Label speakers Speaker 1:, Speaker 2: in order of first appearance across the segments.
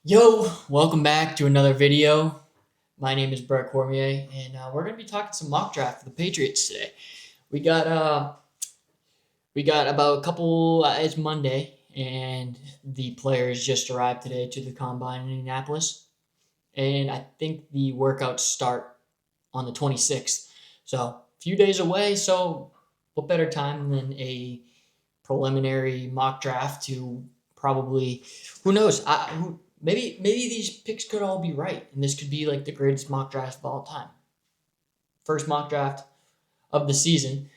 Speaker 1: Yo, welcome back to another video. My name is Brett Cormier, and we're gonna be talking some mock draft for the Patriots today. We got uh, we got about a couple. It's Monday, and the players just arrived today to the combine in Indianapolis, and I think the workouts start on the 26th. So a few days away. So what better time than a preliminary mock draft to probably, who knows, maybe these picks could all be right, and this could be like the greatest mock draft of all time. First mock draft of the season.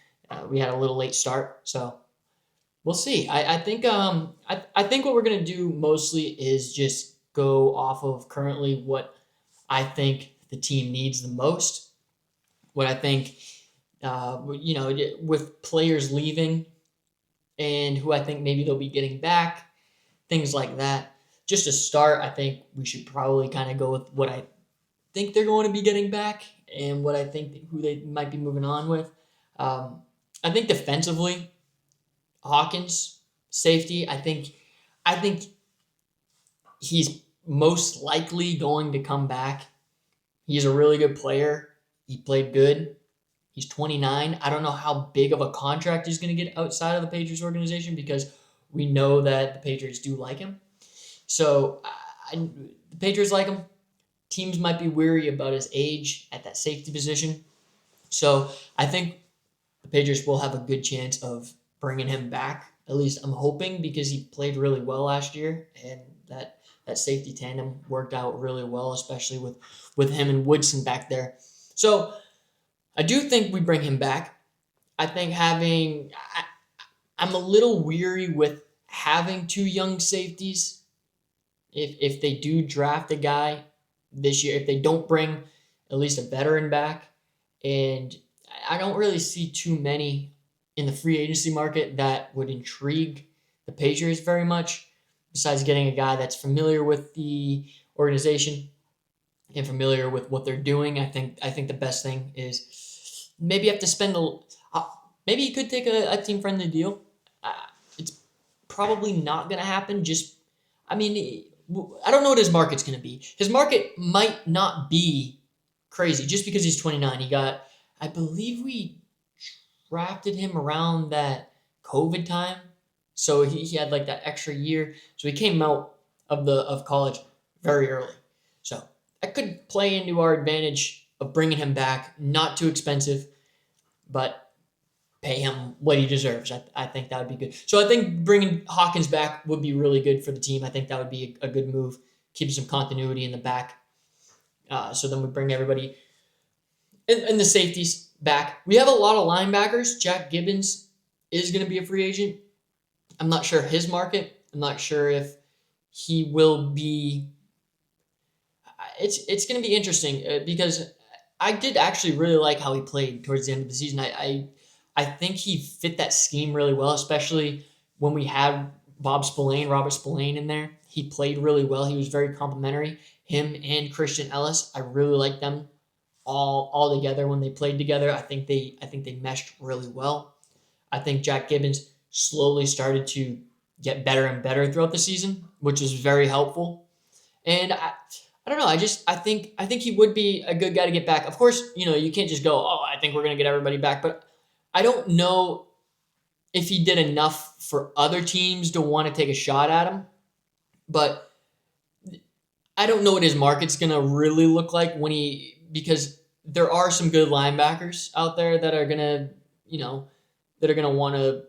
Speaker 1: We had a little late start, so we'll see. I think what we're gonna do mostly is just go off of currently what I think the team needs the most. What I think, with players leaving and who I think maybe they'll be getting back, things like that. Just to start, I think we should probably kind of go with what I think they're going to be getting back and what I think who they might be moving on with. Um, I think defensively, Hawkins, safety. I think he's most likely going to come back. He's a really good player. He played good. He's 29. I don't know how big of a contract he's going to get outside of the Patriots organization because we know that the Patriots do like him. So the Patriots like him. Teams might be weary about his age at that safety position. So I think the Patriots will have a good chance of bringing him back. At least I'm hoping because he played really well last year, and that safety tandem worked out really well, especially with him and Woodson back there. So I do think we bring him back. I think I'm a little weary with having two young safeties. If they do draft a guy this year, if they don't bring at least a veteran back, and I don't really see too many in the free agency market that would intrigue the Patriots very much, besides getting a guy that's familiar with the organization and familiar with what they're doing. I think the best thing is maybe you have to spend maybe you could take a team friendly deal. Uh, it's probably not going to happen. I mean, I don't know what his market's going to be. His market might not be crazy just because he's 29. I believe we drafted him around that COVID time. So he had like that extra year. So he came out of college very early. So that could play into our advantage of bringing him back. Not too expensive, but pay him what he deserves. I think that would be good. So I think bringing Hawkins back would be really good for the team. I think that would be a good move. Keep some continuity in the back. So then we bring everybody and the safeties back. We have a lot of linebackers. Jack Gibbons is going to be a free agent. I'm not sure his market. I'm not sure if he will be. It's going to be interesting because I did actually really like how he played towards the end of the season. I think he fit that scheme really well, especially when we had Robert Spillane in there. He played really well. He was very complimentary. Him and Christian Ellis, I really liked them all together when they played together. I think they meshed really well. I think Jack Gibbons slowly started to get better and better throughout the season, which is very helpful. And I don't know. I think he would be a good guy to get back. Of course, you can't just go, oh, I think we're gonna get everybody back. But I don't know if he did enough for other teams to want to take a shot at him. But I don't know what his market's gonna really look like because there are some good linebackers out there that are gonna want to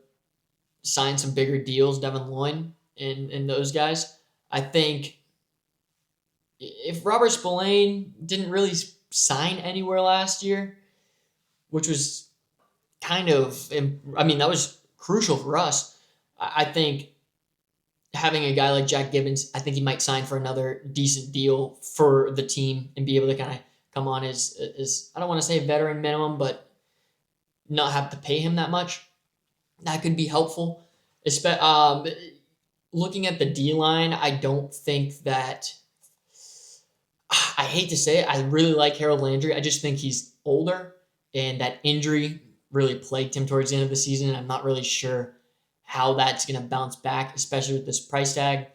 Speaker 1: sign some bigger deals, Devin Lloyd and those guys. I think if Robert Spillane didn't really sign anywhere last year, which was that was crucial for us. I think having a guy like Jack Gibbons, I think he might sign for another decent deal for the team and be able to kind of come on as I don't want to say veteran minimum, but not have to pay him that much. That could be helpful. Looking at the D line, I don't think that. I hate to say it, I really like Harold Landry. I just think he's older, and that injury really plagued him towards the end of the season. I'm not really sure how that's going to bounce back, especially with this price tag.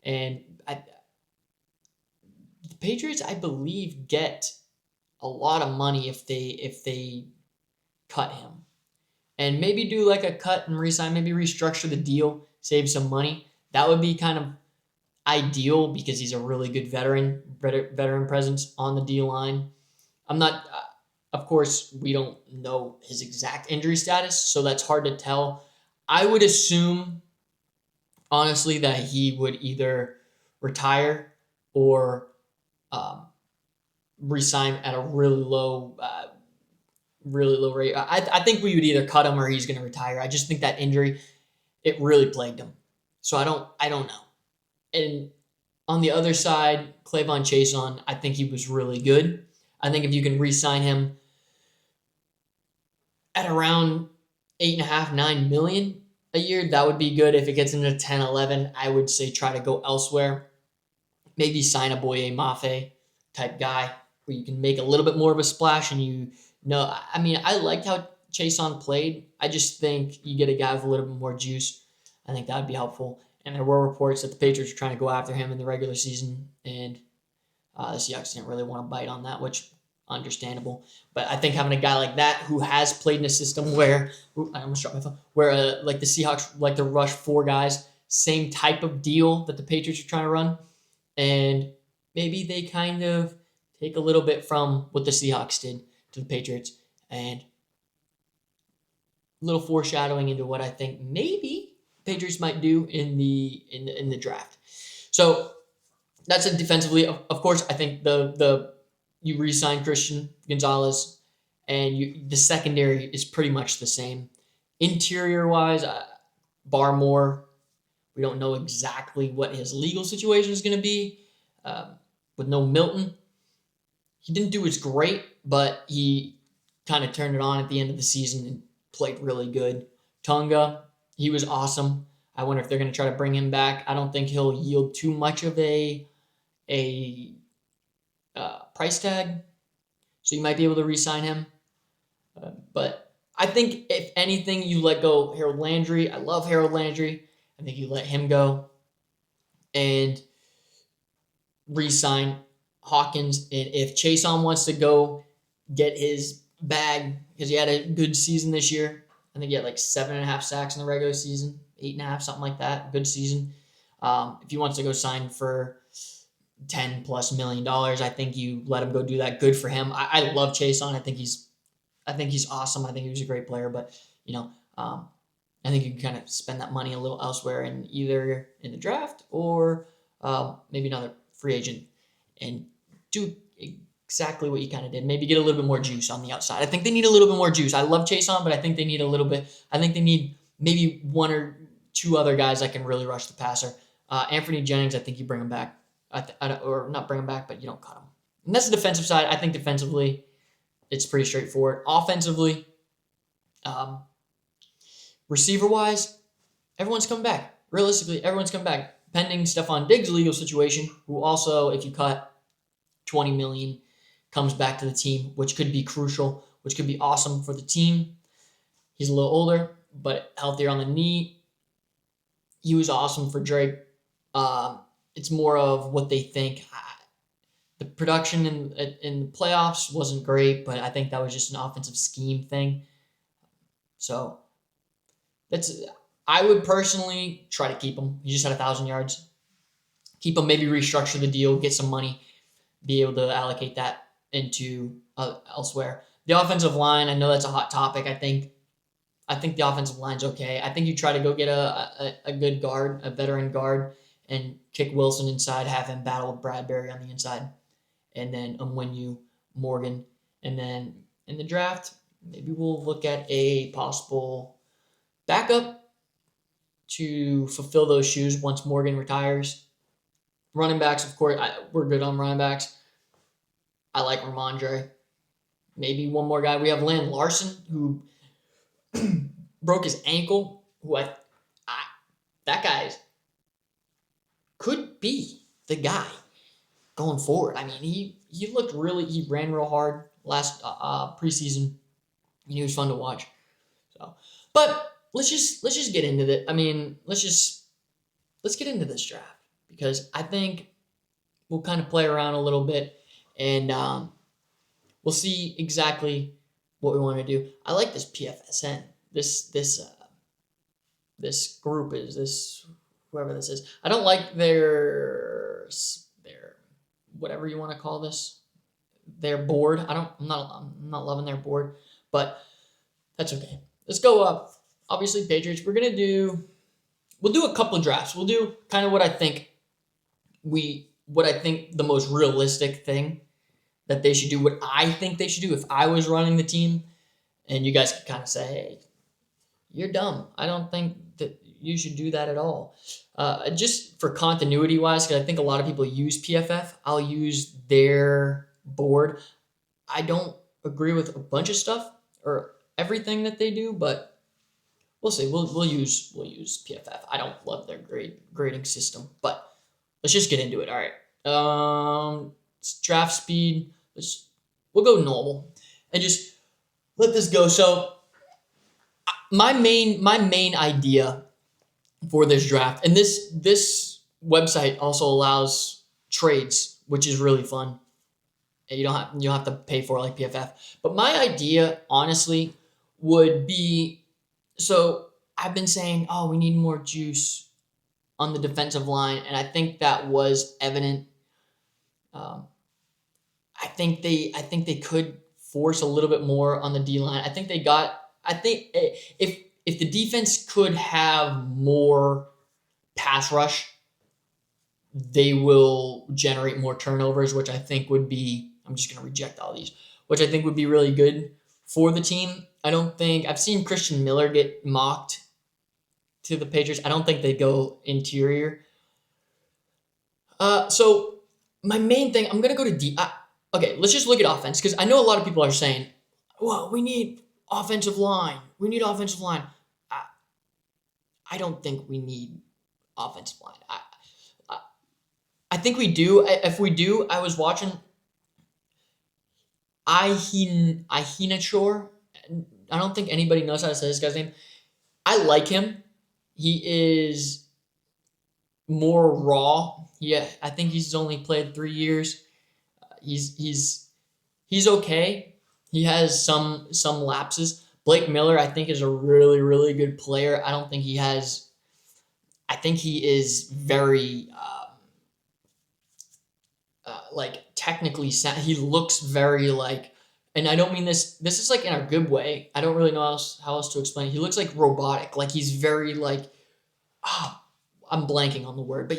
Speaker 1: And the Patriots, I believe, get a lot of money if they cut him, and maybe do like a cut and resign, maybe restructure the deal, save some money. That would be kind of ideal because he's a really good veteran presence on the D line. I'm not, of course, we don't know his exact injury status, so that's hard to tell. I would assume, honestly, that he would either retire or um, resign at a really low rate. I think we would either cut him or he's going to retire. I just think that injury, it really plagued him. So I don't know. And on the other side, Clavon Chason, I think he was really good. I think if you can re-sign him at around 8.5, 9 million a year, that would be good. If it gets into 10, 11, I would say try to go elsewhere. Maybe sign a Boye Mafe type guy where you can make a little bit more of a splash. And I mean, I liked how Chason played. I just think you get a guy with a little bit more juice. I think that would be helpful. And there were reports that the Patriots were trying to go after him in the regular season, and the Seahawks didn't really want to bite on that, which understandable. But I think having a guy like that who has played in a system where I almost dropped my phone, where like the Seahawks like to rush four guys, same type of deal that the Patriots are trying to run, and maybe they kind of take a little bit from what the Seahawks did to the Patriots, and a little foreshadowing into what I think maybe Patriots might do in the draft. So that's it defensively. Of course, I think the you re-sign Christian Gonzalez, and the secondary is pretty much the same. Interior wise, Barmore, we don't know exactly what his legal situation is going to be. With no Milton, he didn't do as great, but he kind of turned it on at the end of the season and played really good. Tonga, he was awesome. I wonder if they're going to try to bring him back. I don't think he'll yield too much of a price tag, so you might be able to re-sign him. But I think if anything, you let go Harold Landry. I love Harold Landry. I think you let him go and re-sign Hawkins. And if Chason wants to go get his bag because he had a good season this year, I think he had like 7.5 sacks in the regular season, 8.5, something like that. Good season. If he wants to go sign for $10+ million, I think you let him go do that. Good for him. I love Chason. I think he's awesome. I think he was a great player, but I think you can kind of spend that money a little elsewhere, in either in the draft or maybe another free agent, and do exactly what you kind of did. Maybe get a little bit more juice on the outside. I think they need a little bit more juice. I love Chason, but I think they need a little bit. I think they need maybe one or two other guys that can really rush the passer. Anthony Jennings, I think you bring him back, or not bring him back, but you don't cut him. And that's the defensive side. I think defensively, it's pretty straightforward. Offensively, receiver-wise, everyone's coming back. Realistically, everyone's coming back. Pending Stephon Diggs' legal situation, who also, if you cut $20 million, comes back to the team, which could be crucial, which could be awesome for the team. He's a little older, but healthier on the knee. He was awesome for Drake. It's more of what they think. The production in the playoffs wasn't great, but I think that was just an offensive scheme thing. So I would personally try to keep him. He just had 1,000 yards. Keep him, maybe restructure the deal, get some money, be able to allocate that into elsewhere. The offensive line, I know that's a hot topic. I think the offensive line's okay. I think you try to go get a good guard, a veteran guard, and kick Wilson inside, have him battle with Bradbury on the inside, and then Onwenu, Morgan. And then in the draft, maybe we'll look at a possible backup to fulfill those shoes once Morgan retires. Running backs, of course, we're good on running backs. I like Ramondre. Maybe one more guy. We have Land Larson, who broke his ankle. That guy could be the guy going forward. I mean, he looked he ran real hard last preseason, and he was fun to watch. So, but let's just get into it. I mean, let's get into this draft, because I think we'll kind of play around a little bit, and we'll see exactly what we want to do. I like this PFSN. This group is this whoever this is. I don't like their whatever you want to call this, their board. I'm not loving their board, but that's okay. Let's go up. Obviously, Patriots. We'll do a couple of drafts. We'll do kind of what I think the most realistic thing that they should do. What I think they should do if I was running the team, and you guys can kind of say, "Hey, you're dumb. I don't think that you should do that at all." Just for continuity wise, because I think a lot of people use PFF. I'll use their board. I don't agree with a bunch of stuff or everything that they do, but we'll see. We'll use PFF. I don't love their grading system, but let's just get into it. All right. Draft speed. We'll go normal and just let this go. So my main idea for this draft, and this website also allows trades, which is really fun. And you don't have to pay for it like PFF. But my idea, honestly, would be, so I've been saying, oh, we need more juice on the defensive line, and I think that was evident. I think they could force a little bit more on the D line. I think if the defense could have more pass rush, they will generate more turnovers, which I think would be, I'm just going to reject all these, which I think would be really good for the team. I've seen Christian Miller get mocked to the Patriots. I don't think they go interior. So my main thing, I'm going to go to D. Okay, let's just look at offense, because I know a lot of people are saying, well, we need offensive line. We need offensive line. I don't think we need offensive line. I think we do. If we do, I was watching Ihinachor. I don't think anybody knows how to say this guy's name. I like him. He is more raw. Yeah, I think he's only played 3 years. He's okay. He has some lapses. Blake Miller, I think, is a really, really good player. I think he is very technically sound. He looks very and I don't mean this is like in a good way. I don't really know how else to explain it. He looks like robotic. Like he's very I'm blanking on the word, but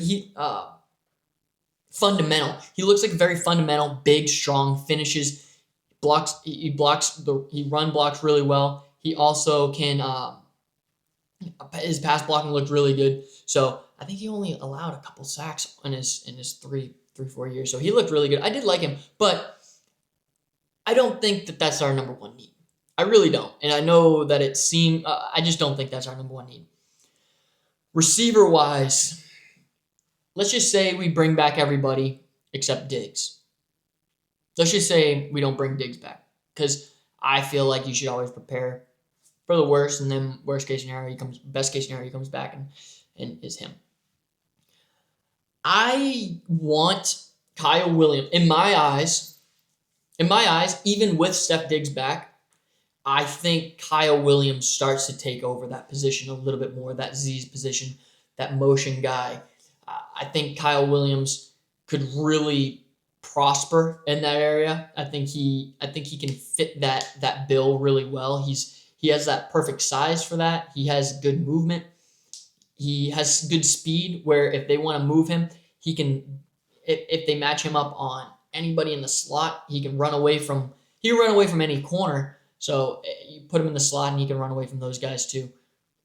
Speaker 1: fundamental. He looks like very fundamental, big, strong, finishes, blocks. He run blocks really well. He also can. His pass blocking looked really good. So I think he only allowed a couple sacks in his 4 years. So he looked really good. I did like him, but I don't think that that's our number one need. I really don't. And I know that it seemed. I just don't think that's our number one need. Receiver wise, let's just say we bring back everybody except Diggs. Let's just say we don't bring Diggs back, because I feel like you should always prepare for the worst, and then best case scenario he comes back and is him. I want Kyle Williams. In my eyes, even with Steph Diggs back, I think Kyle Williams starts to take over that position a little bit more, that Z's position, that motion guy. I think Kyle Williams could really prosper in that area. I think he can fit that bill really well. He has that perfect size for that. He has good movement. He has good speed, where if they want to move him, he can. If they match him up on anybody in the slot, he can run away from any corner. So you put him in the slot and he can run away from those guys too,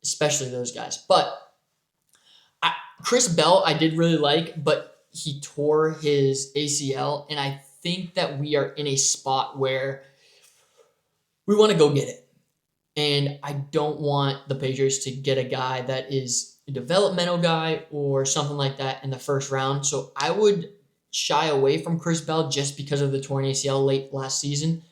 Speaker 1: especially those guys. But Chris Bell, I did really like, but he tore his ACL, and I think that we are in a spot where we want to go get it. And I don't want the Patriots to get a guy that is a developmental guy or something like that in the first round. So I would shy away from Chris Bell just because of the torn ACL late last season.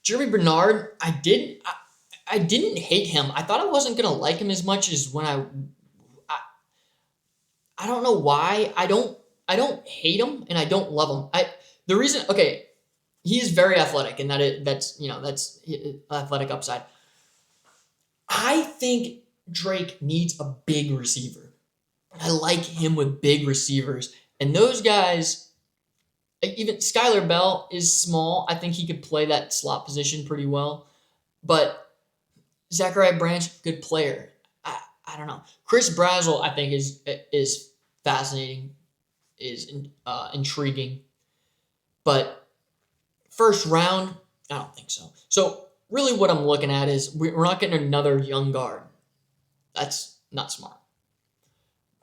Speaker 1: Jeremy Bernard, I didn't hate him. I thought I wasn't going to like him as much as when I don't know why. I don't hate him and I don't love him. The reason, okay, he is very athletic, and that's athletic upside. I think Drake needs a big receiver. I like him with big receivers, and those guys. Even Skylar Bell is small. I think he could play that slot position pretty well, but Zachariah Branch, good player. I don't know. Chris Brazzell, I think is fascinating, is intriguing, but first round, I don't think so. So really, what I'm looking at is we're not getting another young guard. That's not smart.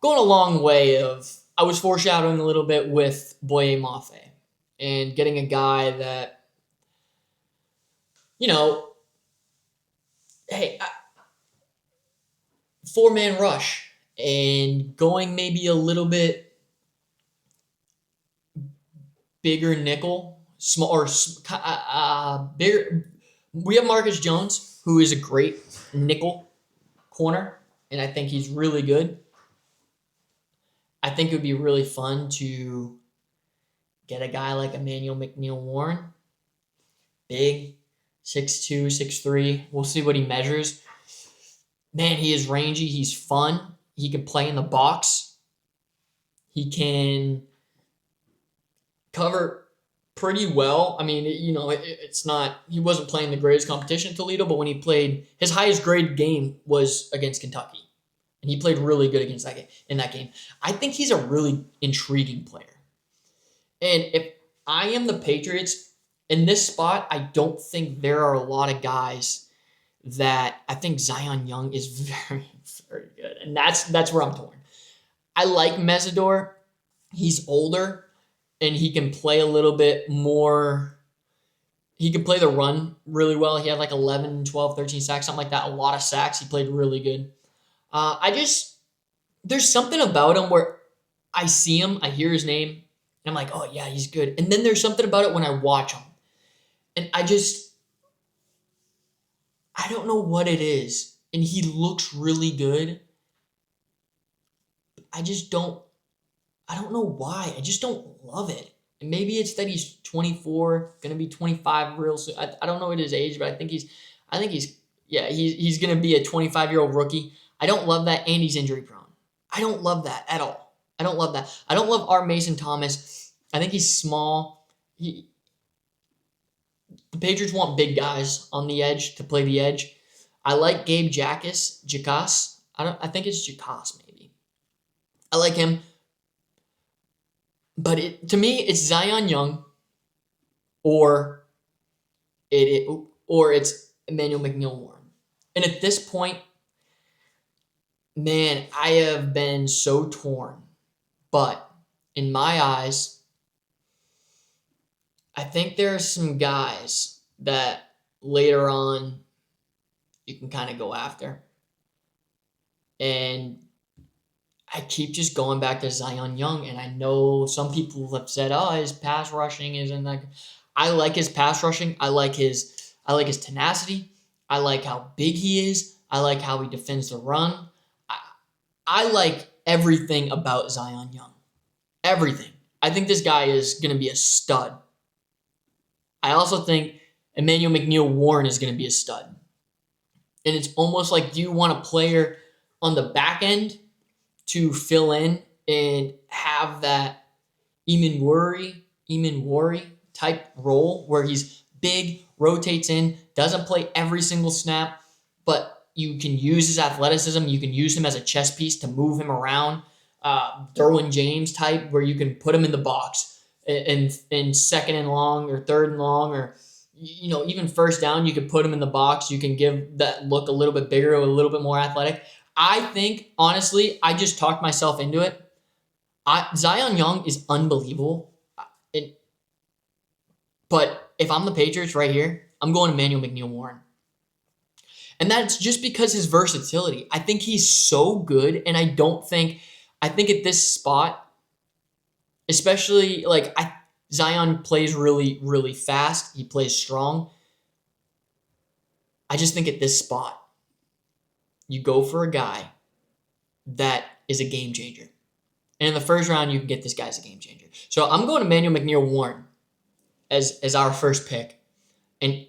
Speaker 1: Going a long way of I was foreshadowing a little bit with Boye Mafe and getting a guy that you know, hey, four-man rush and going maybe a little bit bigger nickel, small or bigger. We have Marcus Jones, who is a great nickel corner, and I think he's really good. I think it would be really fun to get a guy like Emmanuel McNeil-Warren, big, 6'2", 6'3". We'll see what he measures. Man, he is rangy. He's fun. He can play in the box. He can cover pretty well. I mean, it's not, he wasn't playing the greatest competition, Toledo, but when he played, his highest grade game was against Kentucky. And he played really good against that game. I think he's a really intriguing player. And if I am the Patriots, in this spot, I don't think there are a lot of guys that I think Zion Young is very, very good. And that's where I'm torn. I like Mesidor. He's older, and he can play a little bit more. He can play the run really well. He had like 11, 12, 13 sacks, something like that. A lot of sacks. He played really good. There's something about him where I see him, I hear his name, and I'm like, oh yeah, he's good. And then there's something about it when I watch him. And I don't know what it is. And he looks really good. I don't know why. I just don't love it. And maybe it's that he's 24, going to be 25 real soon. I don't know at his age, but I think he's going to be a 25-year-old rookie. I don't love that, and he's injury prone. I don't love that at all. I don't love that. I don't love our Mason Thomas. I think he's small. The Patriots want big guys on the edge to play the edge. I like Gabe Jacas. I think it's Jacas maybe. I like him. But to me, it's Zion Young, or it's Emmanuel McNeil-Warren. And at this point, man, I have been so torn. But in my eyes, I think there are some guys that later on you can kind of go after. And I keep just going back to Zion Young, and I know some people have said, "Oh, his pass rushing isn't that good." I like his pass rushing. I like his tenacity. I like how big he is. I like how he defends the run. I like everything about Zion Young. Everything. I think this guy is going to be a stud. I also think Emmanuel McNeil-Warren is going to be a stud. And it's almost like, do you want a player on the back end to fill in and have that Eamon Worry type role where he's big, rotates in, doesn't play every single snap, but you can use his athleticism. You can use him as a chess piece to move him around. Derwin James type where you can put him in the box and second and long or third and long, or even first down, you could put him in the box. You can give that look a little bit bigger, a little bit more athletic. I think, honestly, I just talked myself into it. Zion Young is unbelievable. But if I'm the Patriots right here, I'm going Emmanuel McNeil-Warren. And that's just because his versatility. I think he's so good, and I think at this spot, especially Zion plays really, really fast. He plays strong. I just think at this spot, you go for a guy that is a game changer. And in the first round, you can get this guy as a game changer. So I'm going Emmanuel McNeil-Warren as our first pick. And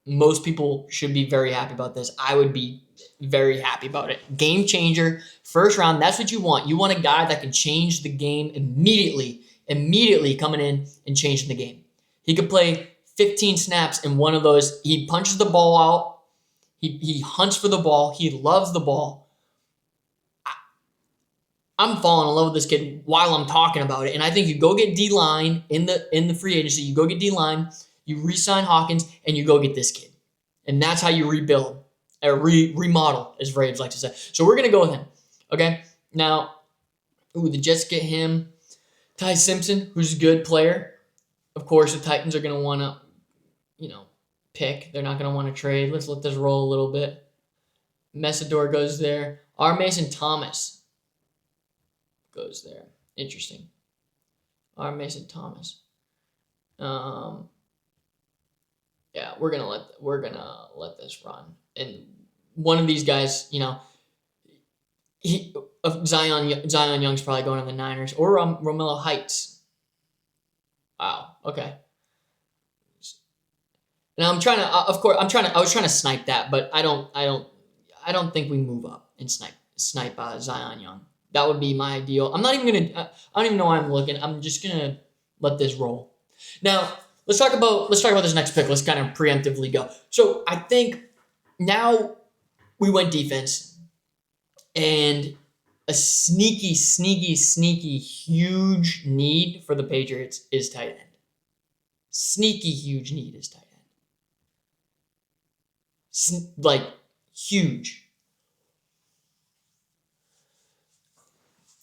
Speaker 1: most people should be very happy about this. I would be very happy about it. Game changer, first round, that's what you want. You want a guy that can change the game immediately coming in and changing the game. He could play 15 snaps in one of those. He punches the ball out. He hunts for the ball. He loves the ball. I'm falling in love with this kid while I'm talking about it. And I think you go get D-line in the free agency. You go get D-line, you re-sign Hawkins, and you go get this kid. And that's how you rebuild or remodel, as Braves like to say. So we're going to go with him. Okay? Now, the Jets get him. Ty Simpson, who's a good player. Of course, the Titans are going to want to, pick. They're not going to want to trade. Let's let this roll a little bit. Messidor goes there. R. Mason Thomas goes there. Interesting. R. Mason Thomas. Yeah, we're gonna let this run. And one of these guys, Zion Young's probably going to the Niners or Romello Heights. Wow. Okay. Now I was trying to snipe that, but I don't think we move up and snipe Zion Young. That would be my ideal. I don't even know why I'm looking. I'm just gonna let this roll. Now let's talk about this next pick. Let's kind of preemptively go. So I think now we went defense, and a sneaky huge need for the Patriots is tight end. Sneaky huge need is tight end. Like huge.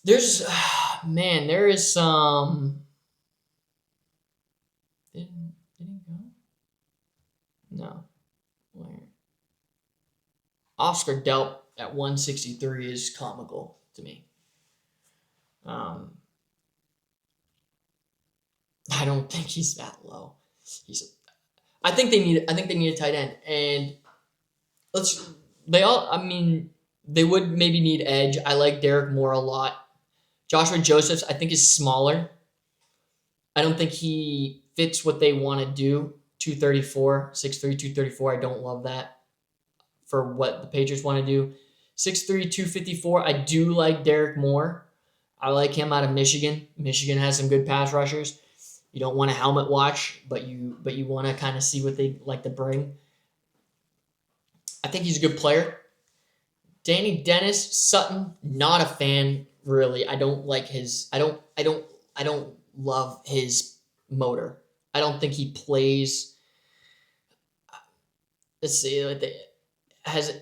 Speaker 1: There is some. Did he go? No. Where? Oscar Delp at 163 is comical to me. I don't think he's that low. I think they need a tight end, and they would maybe need edge. I like Derek Moore a lot. Joshua Josephs, I think, is smaller. I don't think he fits what they want to do. 234, 6'3", 234. I don't love that for what the Patriots want to do. 6'3", 254. I do like Derek Moore. I like him out of Michigan. Michigan has some good pass rushers. You don't want to helmet watch, but you want to kind of see what they like to bring. I think he's a good player. Danny Dennis, Sutton, not a fan really. I don't like his. I don't love his motor. I don't think he plays. Let's see, has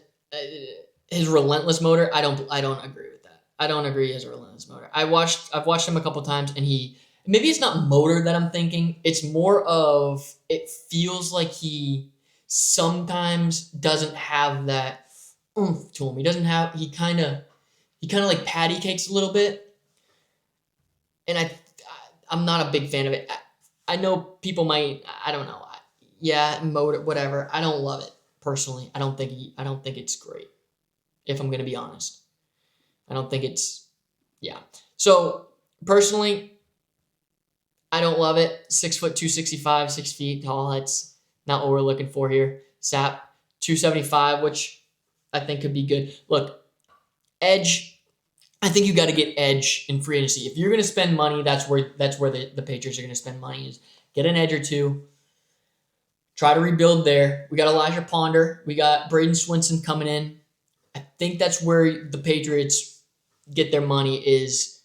Speaker 1: his relentless motor. I don't agree with that. I don't agree his relentless motor. I've watched him a couple times, and maybe it's not motor that I'm thinking. It's more of it feels like he sometimes doesn't have that oomph to him. He kind of like patty cakes a little bit, and I'm not a big fan of it. I know people might. I don't know. Yeah, motor, whatever. I don't love it personally. I don't think it's great. If I'm gonna be honest, I don't think it's. Yeah. So personally, I don't love it. 6'2", 265, 6 feet tall. That's not what we're looking for here. Sap 275, which I think could be good. Look, edge. I think you got to get edge in free agency. If you're going to spend money, that's where the Patriots are going to spend money. Is get an edge or two. Try to rebuild there. We got Elijah Ponder. We got Braden Swinson coming in. I think that's where the Patriots get their money, is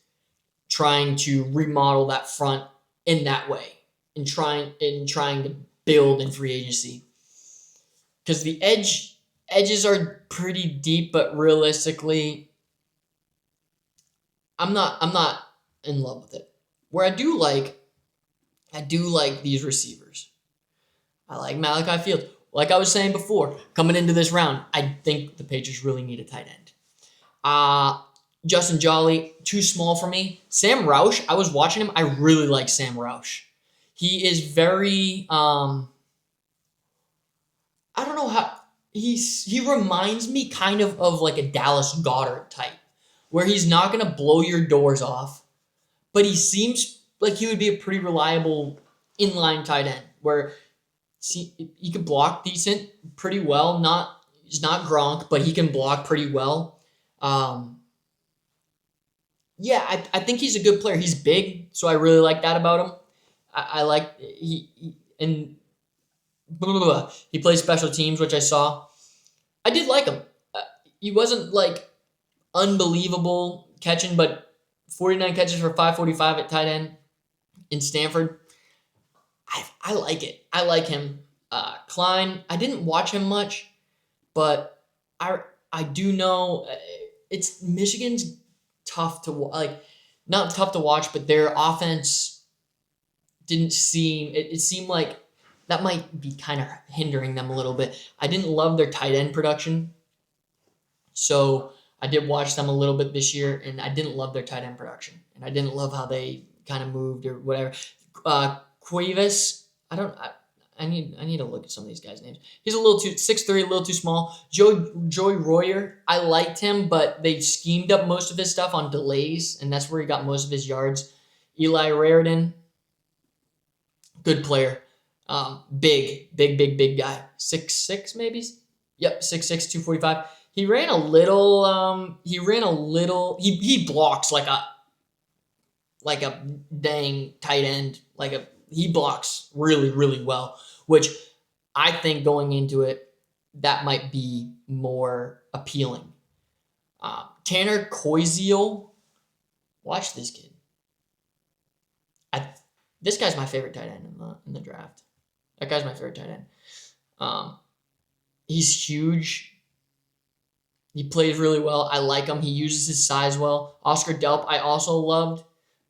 Speaker 1: trying to remodel that front in that way, and trying to build in free agency. Because the edges are pretty deep, but realistically, I'm not in love with it. Where I do like these receivers. I like Malachi Fields. Like I was saying before, coming into this round, I think the Patriots really need a tight end. Justin Jolly, too small for me. Sam Roush, I was watching him. I really like Sam Roush. He is very, I don't know how, he reminds me kind of like a Dallas Goedert type, where he's not going to blow your doors off, but he seems like he would be a pretty reliable inline tight end where he could block decent, pretty well. He's not Gronk, but he can block pretty well. Yeah, I think he's a good player. He's big, so I really like that about him. I like and blah, blah, blah. He plays special teams, which I saw. I did like him. He wasn't like unbelievable catching, but 49 catches for 545 at tight end in Stanford. I like it. I like him. Klein, I didn't watch him much, but I do know it's Michigan's tough to like, not tough to watch, but their offense didn't seem. It seemed like that might be kind of hindering them a little bit. I didn't love their tight end production, so I did watch them a little bit this year, and I didn't love their tight end production, and I didn't love how they kind of moved or whatever. Cuevas, I need to look at some of these guys' names. He's a little too 6'3", a little too small. Joey Royer, I liked him, but they schemed up most of his stuff on delays, and that's where he got most of his yards. Eli Raridan, good player. Big guy. 6'6", maybe? Yep, 6'6", 245. He ran a little, he blocks like a dang tight end, he blocks really, really well, which I think going into it, that might be more appealing. Tanner Koisiel, watch this kid. This guy's my favorite tight end in the draft. That guy's my favorite tight end. He's huge. He plays really well. I like him. He uses his size well. Oscar Delp, I also loved,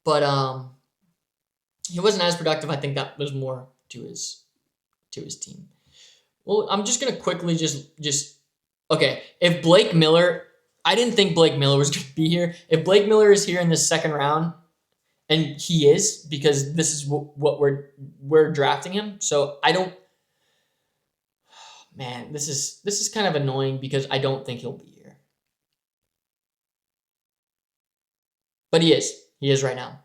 Speaker 1: but he wasn't as productive. I think that was more to his team. Well, I'm just gonna quickly just okay. If Blake Miller, I didn't think Blake Miller was gonna be here. If Blake Miller is here in the second round, and he is, because this is what we're drafting him. So I don't. Man, this is kind of annoying because I don't think he'll be here, but he is. He is right now.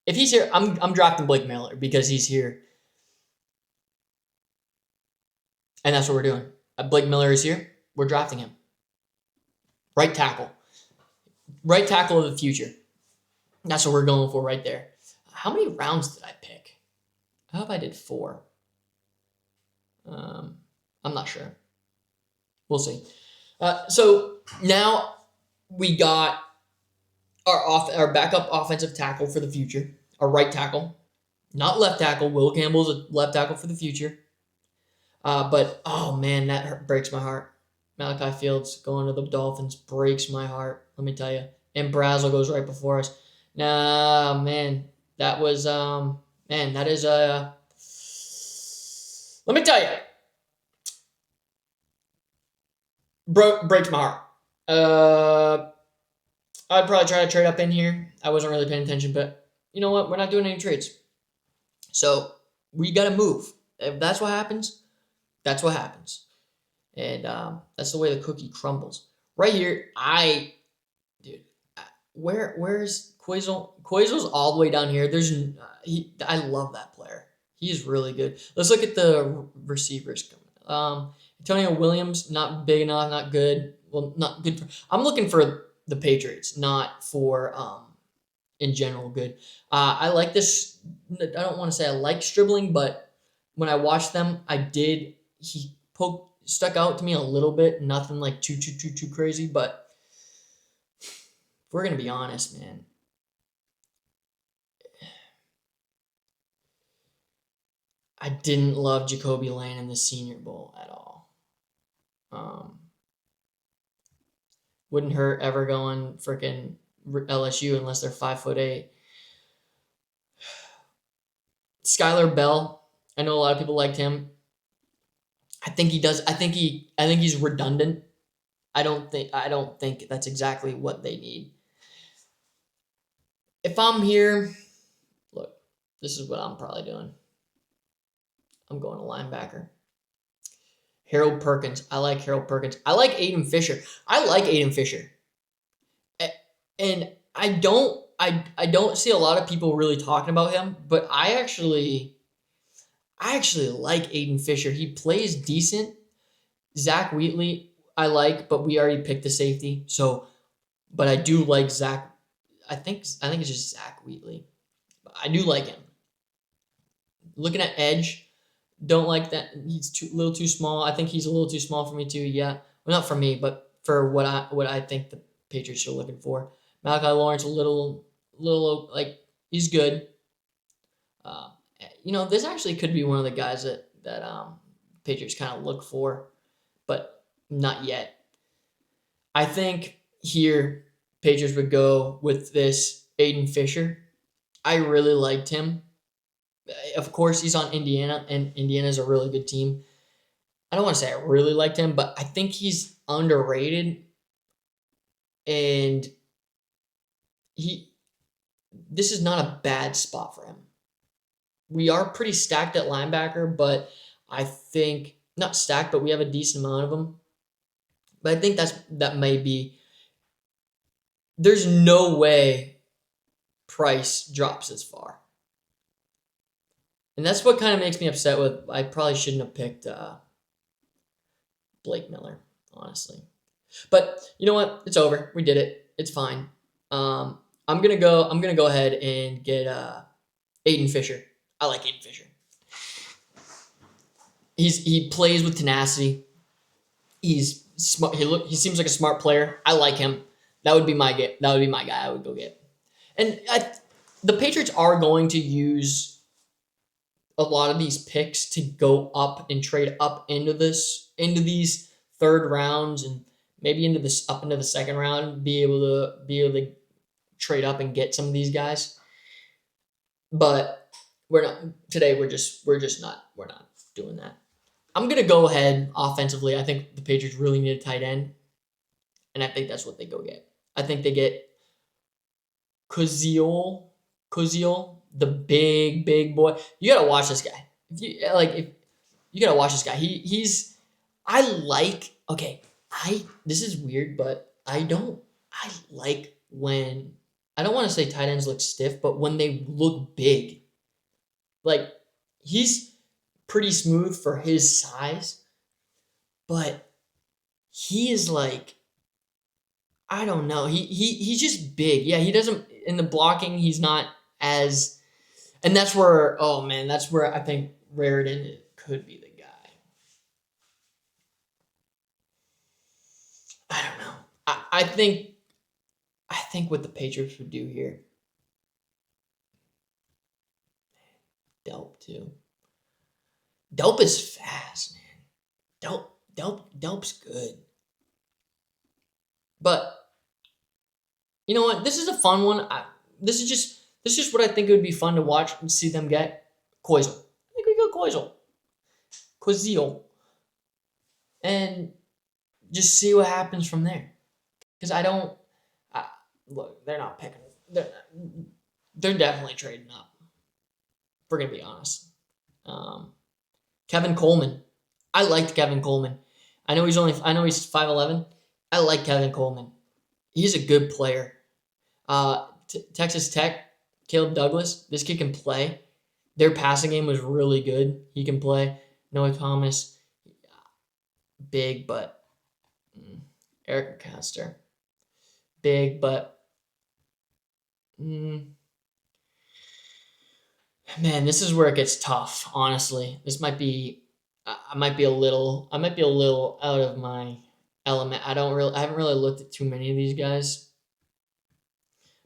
Speaker 1: If he's here, I'm drafting Blake Miller because he's here. And that's what we're doing. Blake Miller is here. We're drafting him. Right tackle. Right tackle of the future. That's what we're going for right there. How many rounds did I pick? I hope I did 4. I'm not sure. We'll see. So now we got our backup offensive tackle for the future. Our right tackle. Not left tackle. Will Campbell's a left tackle for the future. But, oh, man, that breaks my heart. Malachi Fields going to the Dolphins breaks my heart, let me tell you. And Brazel goes right before us. Nah, man, that was, that is, let me tell you. Breaks my heart. I'd probably try to trade up in here. I wasn't really paying attention, but you know what? We're not doing any trades. So we got to move. If that's what happens, that's what happens. And that's the way the cookie crumbles. Right here, where's Quazel? Quazel's all the way down here. I love that player. He's really good. Let's look at the receivers. Antonio Williams, not big enough, not good. Well, not good. I'm looking for the Patriots, not for in general good. I like this. I don't want to say I like Stribling, but when I watched them, he stuck out to me a little bit. Nothing like too crazy, but if we're gonna be honest, man, I didn't love Jacoby Lane in the Senior Bowl at all. Wouldn't hurt ever going freaking LSU unless they're 5'8". Skylar Bell, I know a lot of people liked him. I think he does. I think he's redundant. I don't think that's exactly what they need. If I'm here, look, this is what I'm probably doing. I'm going to linebacker. Harold Perkins. I like Harold Perkins. I like Aiden Fisher. And I don't see a lot of people really talking about him, but I actually like Aiden Fisher. He plays decent. Zach Wheatley I like, but we already picked the safety. So, but I do like Zach. I think it's just Zach Wheatley. I do like him. Looking at edge, don't like that. He's too little too small. I think he's a little too small for me too. Yeah, well, not for me, but for what I think the Patriots are looking for. Malachi Lawrence, a little like he's good. Uh, this actually could be one of the guys that Patriots kind of look for, but not yet. I think here Patriots would go with this Aiden Fisher. I really liked him. Of course, he's on Indiana, and Indiana's a really good team. I don't want to say I really liked him, but I think he's underrated, and he this is not a bad spot for him. We are pretty stacked at linebacker, but I think not stacked, but we have a decent amount of them. But I think that may be. There's no way Price drops this far, and that's what kind of makes me upset with. I probably shouldn't have picked Blake Miller, honestly. But you know what? It's over. We did it. It's fine. I'm gonna go. I'm gonna go ahead and get Aiden Fisher. I like Aiden Fisher. He plays with tenacity. He's smart. He seems like a smart player. I like him. That would be my get. That would be my guy. I would go get. And the Patriots are going to use a lot of these picks to go up and trade up into these third rounds and maybe into this up into the second round. Be able to trade up and get some of these guys. But we're not today. We're just not doing that. I'm gonna go ahead offensively. I think the Patriots really need a tight end, and I think that's what they go get. I think they get Koziol, the big boy. You gotta watch this guy. If you gotta watch this guy. He's I like okay. This is weird, but I like when I don't want to say tight ends look stiff, but when they look big. Like he's pretty smooth for his size, but he is like I don't know. He's just big. Yeah, he doesn't in the blocking. He's not as, and that's where oh man, that's where I think Raritan could be the guy. I don't know. I think what the Patriots would do here, Delp too. Delp is fast, man. Delp's good. But you know what? This is a fun one. This is just what I think it would be fun to watch and see them get. Koizel. I think we go Koizel, and just see what happens from there. Because I don't. I, look, they're not picking. They're definitely trading up. If we're gonna be honest. Um, Kevin Coleman. I liked Kevin Coleman. I know he's 5'11". I like Kevin Coleman. He's a good player. Texas Tech, Caleb Douglas. This kid can play. Their passing game was really good. He can play. Noah Thomas, big but Eric Caster, big but man, this is where it gets tough. Honestly, this might be I might be a little out of my element. I haven't really looked at too many of these guys,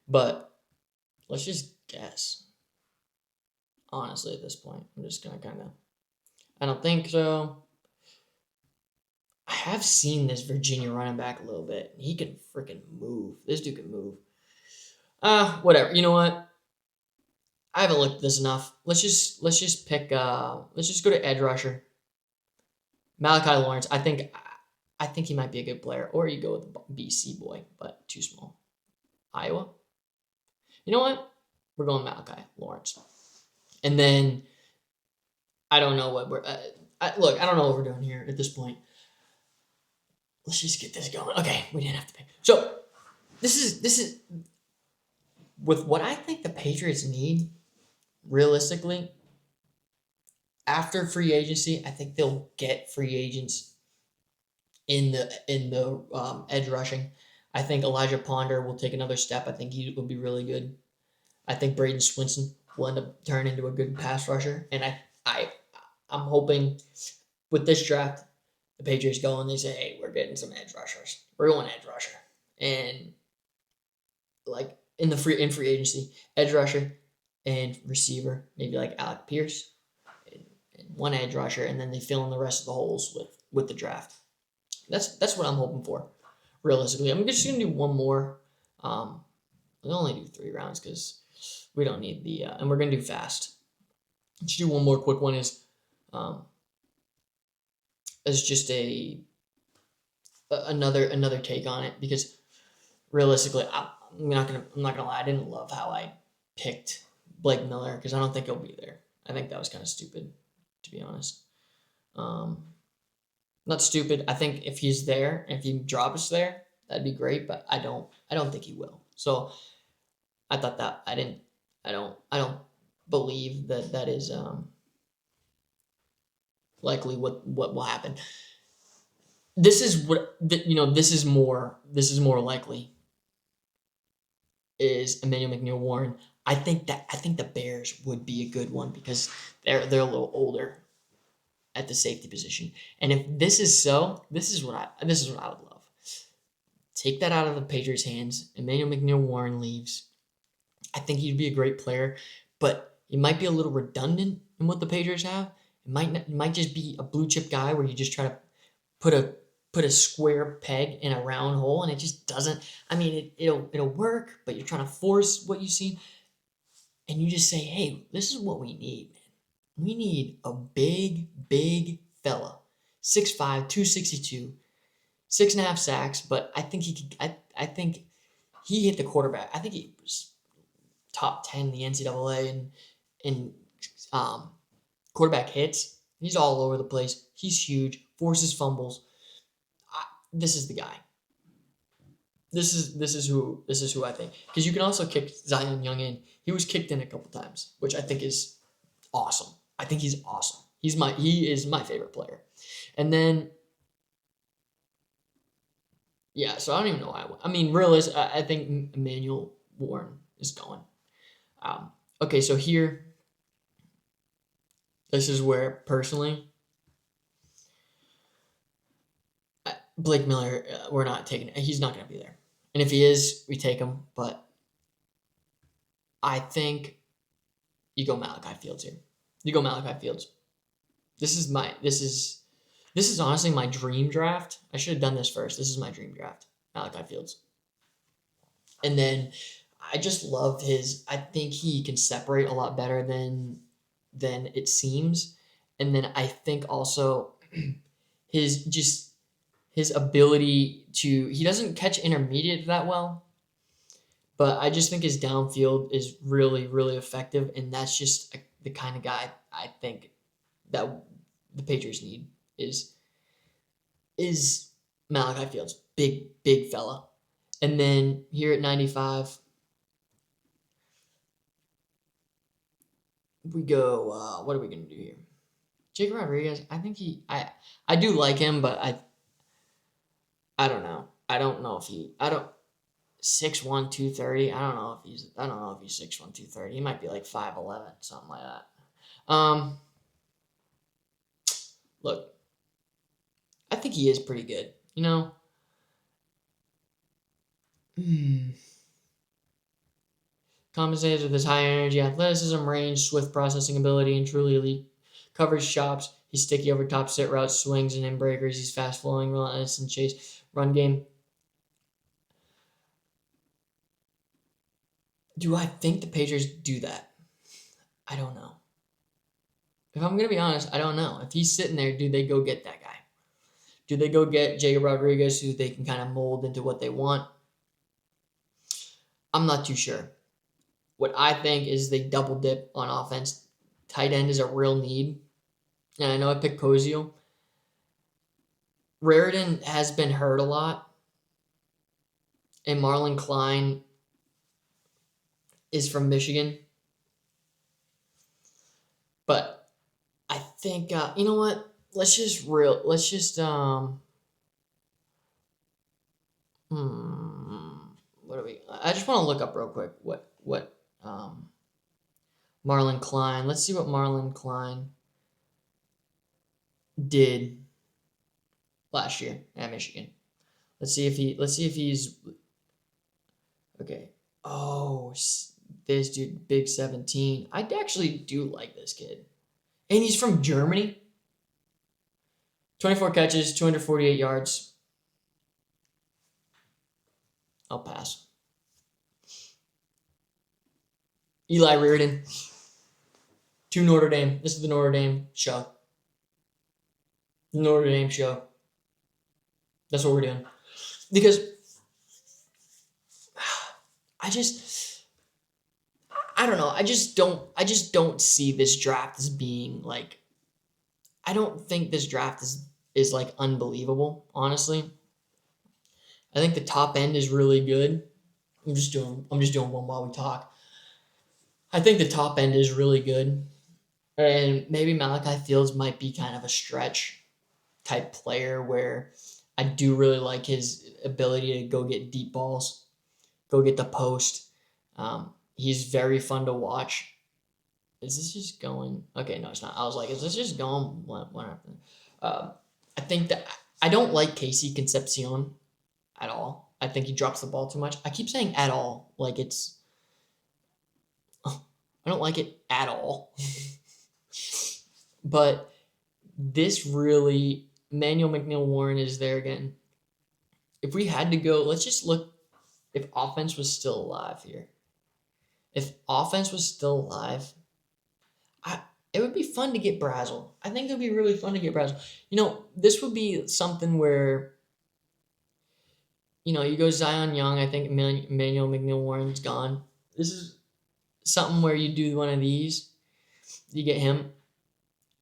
Speaker 1: but let's just guess. Honestly, at this point, I'm just gonna kind of. I don't think so. I have seen this Virginia running back a little bit. He can freaking move. This dude can move. Whatever. You know what? I haven't looked at this enough. Let's just pick. Let's just go to edge rusher. Malachi Lawrence. I think he might be a good player. Or you go with the BC boy, but too small. Iowa. You know what? We're going Malachi Lawrence. And then I don't know what we're. Look, I don't know what we're doing here at this point. Let's just get this going. Okay, we didn't have to pick. So this is with what I think the Patriots need realistically after free agency. I think they'll get free agents in the edge rushing. I think Elijah Ponder will take another step. I think he will be really good. I think Braden Swinson will end up turning into a good pass rusher, and I'm hoping with this draft, the Patriots go and they say, "Hey, we're getting some edge rushers. We're going edge rusher," and like in free agency, edge rusher and receiver, maybe like Alec Pierce, and one edge rusher, and then they fill in the rest of the holes with the draft. That's what I'm hoping for. Realistically, I'm just gonna do one more. We'll only do 3 rounds because we don't need and we're gonna do fast. Let's do one more quick one. Is um, as just another take on it because realistically, I'm not gonna lie. I didn't love how I picked Blake Miller because I don't think he'll be there. I think that was kind of stupid, to be honest. Um, Not stupid. I think if he's there, if he drops there, that'd be great. But I don't think he will. So I thought that I don't believe that that is likely what will happen. This is what this is more likely is Emmanuel McNeil Warren. I think the Bears would be a good one because they're a little older at the safety position. And if this is so, this is what I would love. Take that out of the Patriots' hands. Emmanuel McNeil Warren leaves. I think he'd be a great player, but he might be a little redundant in what the Patriots have. It might just be a blue chip guy where you just try to put a put a square peg in a round hole, and it just doesn't. I mean, it'll work, but you're trying to force what you see, and you just say, "Hey, this is what we need, man. We need a big fella, 6'5", 262, 6.5 sacks." But I think he could. I think he hit the quarterback. I think he was top 10 in the NCAA in um, quarterback hits. He's all over the place. He's huge. Forces fumbles. This is the guy. This is who I think, because you can also kick Zion Young in. He was kicked in a couple times, which I think is awesome. I think he's awesome. He is my favorite player. And then yeah, so I don't even know why. I mean, realist. I think Emmanuel Warren is going. Um, okay, so here, this is where personally, Blake Miller, we're not taking. He's not going to be there, and if he is, we take him. But I think you go Malachi Fields here. You go Malachi Fields. This is honestly my dream draft. I should have done this first. This is my dream draft. Malachi Fields. And then I just love his. I think he can separate a lot better than it seems. And then I think also his ability to, he doesn't catch intermediate that well, but I just think his downfield is really, really effective, and that's just the kind of guy I think that the Patriots need is is Malachi Fields, big fella. And then here at 95, we go. What are we gonna do here? Jake Rodriguez. I think I do like him, but I don't know. I don't know if he. I don't. 6'1", 230. I don't know if he's 6'1", 230. He might be like 5'11", something like that. Look, I think he is pretty good. Compensates with his high energy, athleticism, range, swift processing ability, and truly elite coverage chops. He's sticky over top sit routes, swings, and in breakers. He's fast flowing, relentless, and chase run game. Do I think the Patriots do that? I don't know. If I'm gonna be honest, I don't know. If he's sitting there, do they go get that guy? Do they go get Jacob Rodriguez, who they can kind of mold into what they want? I'm not too sure. What I think is they double dip on offense. Tight end is a real need. And I know I picked Cozio. Raritan has been hurt a lot. and Marlon Klein is from Michigan. But I think you know what? What do we? I just want to look up real quick what Marlon Klein. Let's see what Marlon Klein did last year at Michigan. Let's see if he's okay. Oh, this dude, Big 17. I actually do like this kid, and he's from Germany. 24 catches, 248 yards. I'll pass. Eli Reardon to Notre Dame. This is the Notre Dame show. The Notre Dame show. That's what we're doing. Because I don't know. I just don't see this draft as being like, I don't think this draft is like unbelievable, honestly. I think the top end is really good. I'm just doing one while we talk. I think the top end is really good. And maybe Malachi Fields might be kind of a stretch type player where I do really like his ability to go get deep balls, go get the post. He's very fun to watch. Is this just going? Okay, no, it's not. I was like, is this just going? What happened? I think that I don't like Casey Concepcion at all. I think he drops the ball too much. I keep saying at all, like it's. I don't like it at all. But this really, Manuel McNeil-Warren is there again. If we had to go, let's just look if offense was still alive here. If offense was still alive, it would be fun to get Brazel. I think it would be really fun to get Brazel. This would be something where, you go Zion Young. I think Manuel McNeil-Warren's gone. This is something where you do one of these. You get him.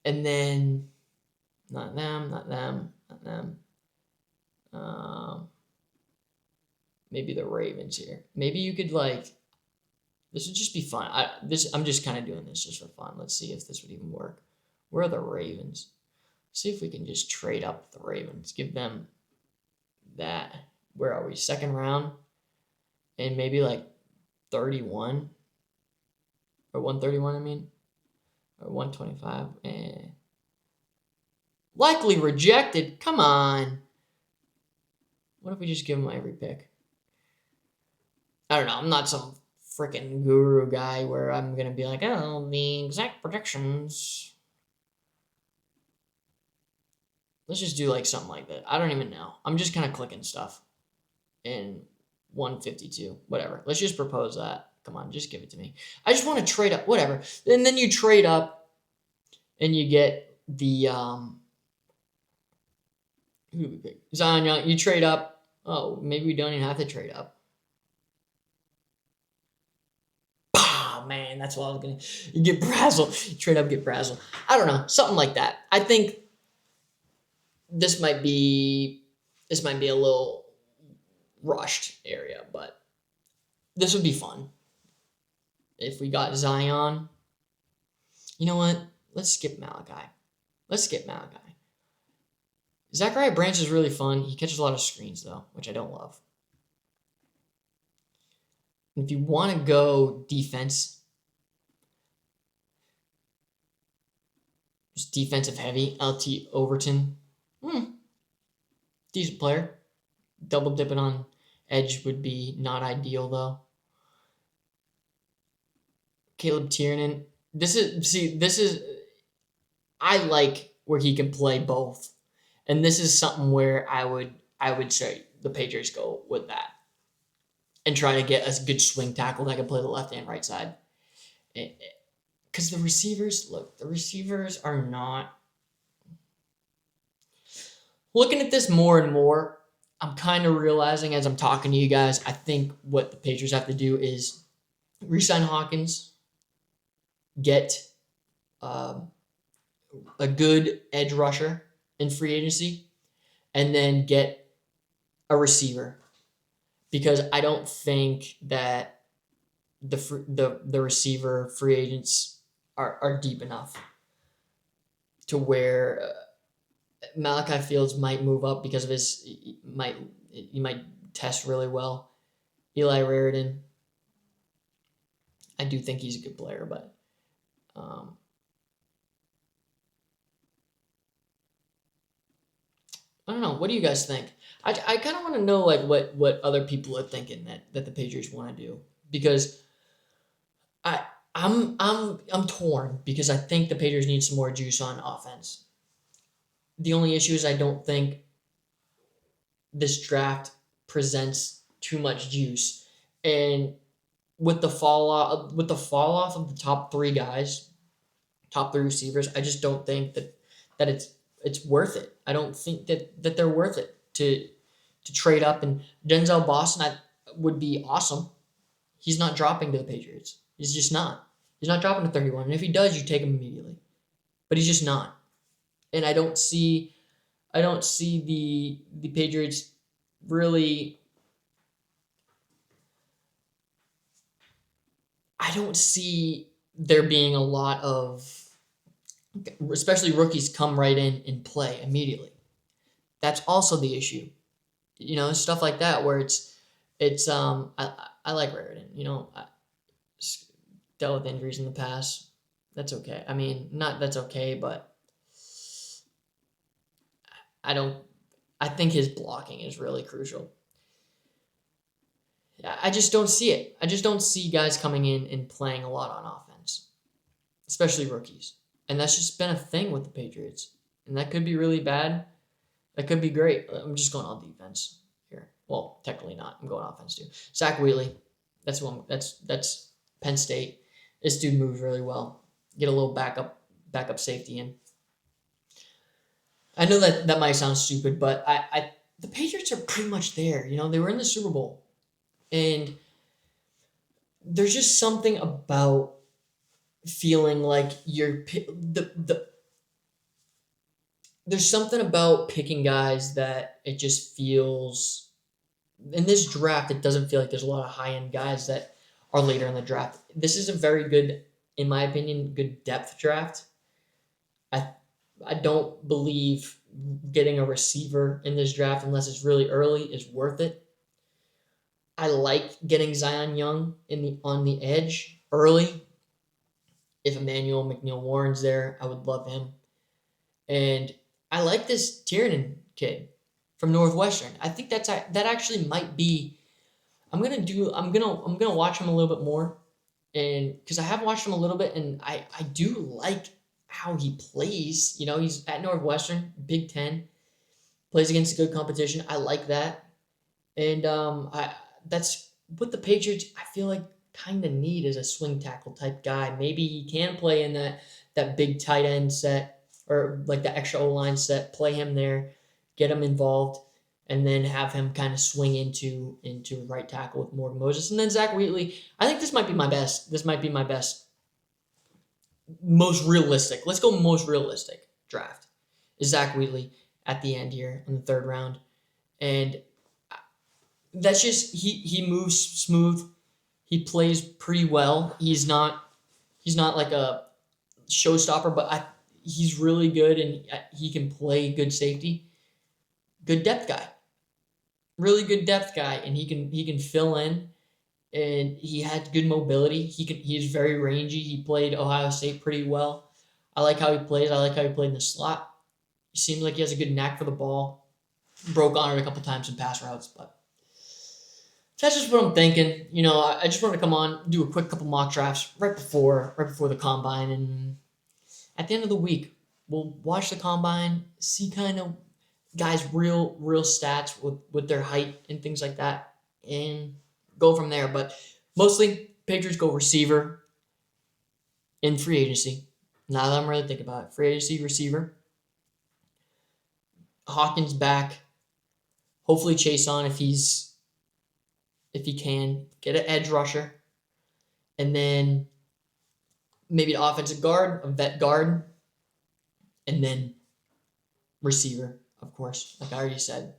Speaker 1: And then, not them. Maybe the Ravens here. Maybe you could this would just be fun. I'm just kind of doing this just for fun. Let's see if this would even work. Where are the Ravens? See if we can just trade up with the Ravens. Give them that. Where are we? Second round, and maybe 31 or 131. I mean, or 125. Likely rejected. Come on. What if we just give them every pick? I don't know. I'm not some freaking guru guy where I'm going to be like, oh, the exact predictions. Let's just do something like that. I don't even know. I'm just kind of clicking stuff in 152. Whatever. Let's just propose that. Come on, just give it to me. I just want to trade up. Whatever. And then you trade up and you get the who do we pick? Zion Young. You trade up. Oh, maybe we don't even have to trade up. Man, that's what I was gonna. You get Brazel. You trade up, get Brazel. I don't know, something like that. I think this might be a little rushed area, but this would be fun if we got Zion. You know what? Let's skip Malachi. Zachariah Branch is really fun. He catches a lot of screens though, which I don't love. If you want to go defense, just defensive heavy, LT Overton. Decent player. Double dipping on edge would be not ideal though. Caleb Tiernan. This is I like where he can play both. And this is something where I would say the Patriots go with that. And try to get a good swing tackle that can play the left and right side. Because the receivers are not. Looking at this more and more, I'm kind of realizing as I'm talking to you guys, I think what the Patriots have to do is re-sign Hawkins, get a good edge rusher in free agency, and then get a receiver. because I don't think that the receiver free agents are deep enough to where Malachi Fields might move up because of he might test really well. Eli Raridan, I do think he's a good player, but um, I don't know. What do you guys think? I kind of want to know like what other people are thinking that the Patriots want to do, because I I'm torn because I think the Patriots need some more juice on offense. The only issue is I don't think this draft presents too much juice, and with the fall off of the top three guys, top three receivers, I just don't think that it's worth it. I don't think that they're worth it to trade up. And Denzel Boston would be awesome. He's not dropping to the Patriots. He's just not. He's not dropping to 31. And if he does, you take him immediately. But he's just not. And I don't see the Patriots really. I don't see there being a lot of, especially rookies, come right in and play immediately. That's also the issue. Stuff like that where I like Raritan. Dealt with injuries in the past. That's okay. I mean, not that's okay, but I don't. I think his blocking is really crucial. I just don't see it. I just don't see guys coming in and playing a lot on offense, especially rookies. And that's just been a thing with the Patriots. And that could be really bad. That could be great. I'm just going on defense here. Well, technically not. I'm going offense too. Zach Wheatley. That's one. That's Penn State. This dude moves really well. Get a little backup safety in. I know that might sound stupid, but the Patriots are pretty much there. They were in the Super Bowl, and there's just something about feeling like there's something about picking guys that it just feels, in this draft, it doesn't feel like there's a lot of high-end guys that are later in the draft. This is a very good, in my opinion, good depth draft. I don't believe getting a receiver in this draft, unless it's really early, is worth it. I like getting Zion Young on the edge early. If Emmanuel McNeil-Warren's there, I would love him. And I like this Tiernan kid from Northwestern. I think that actually might be. I'm gonna watch him a little bit more, and because I have watched him a little bit, and I do like how he plays. He's at Northwestern, Big Ten, plays against good competition. I like that, and that's what the Patriots, I feel like, kind of need, is a swing tackle type guy. Maybe he can play in that big tight end set, or like the extra O-line set. Play him there, get him involved, and then have him kind of swing into right tackle with Morgan Moses. And then Zach Wheatley. I think this might be my best. This might be my best, most realistic. Let's go most realistic draft. Is Zach Wheatley at the end here in the third round. And that's just, he moves smooth. He plays pretty well. He's not like a showstopper, but he's really good, and he can play good safety. Good depth guy. Really good depth guy, and he can fill in, and he had good mobility. He's very rangy. He played Ohio State pretty well. I like how he plays. I like how he played in the slot. He seems like he has a good knack for the ball. Broke on it a couple times in pass routes, but that's just what I'm thinking. I just wanted to come on, do a quick couple mock drafts right before the combine, and at the end of the week, we'll watch the combine, see kind of guys' real stats with their height and things like that, and go from there. But mostly, Patriots go receiver in free agency. Now that I'm really thinking about it, free agency receiver. Hawkins back. Hopefully Chase on if he can get an edge rusher, and then maybe an offensive guard, a vet guard, and then receiver, of course. Like I already said,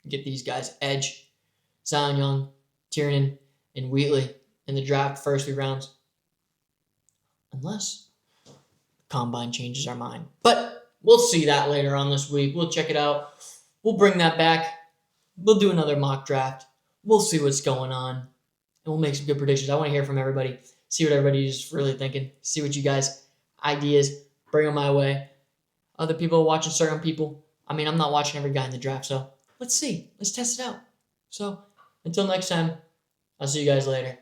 Speaker 1: get these guys edge. Zion Young, Tiernan, and Wheatley in the draft first 3 rounds. Unless Combine changes our mind. But we'll see that later on this week. We'll check it out. We'll bring that back. We'll do another mock draft. We'll see what's going on. And we'll make some good predictions. I want to hear from everybody. See what everybody's really thinking. See what you guys, ideas, bring them my way. Other people watching certain people. I mean, I'm not watching every guy in the draft, so let's see. Let's test it out. So until next time, I'll see you guys later.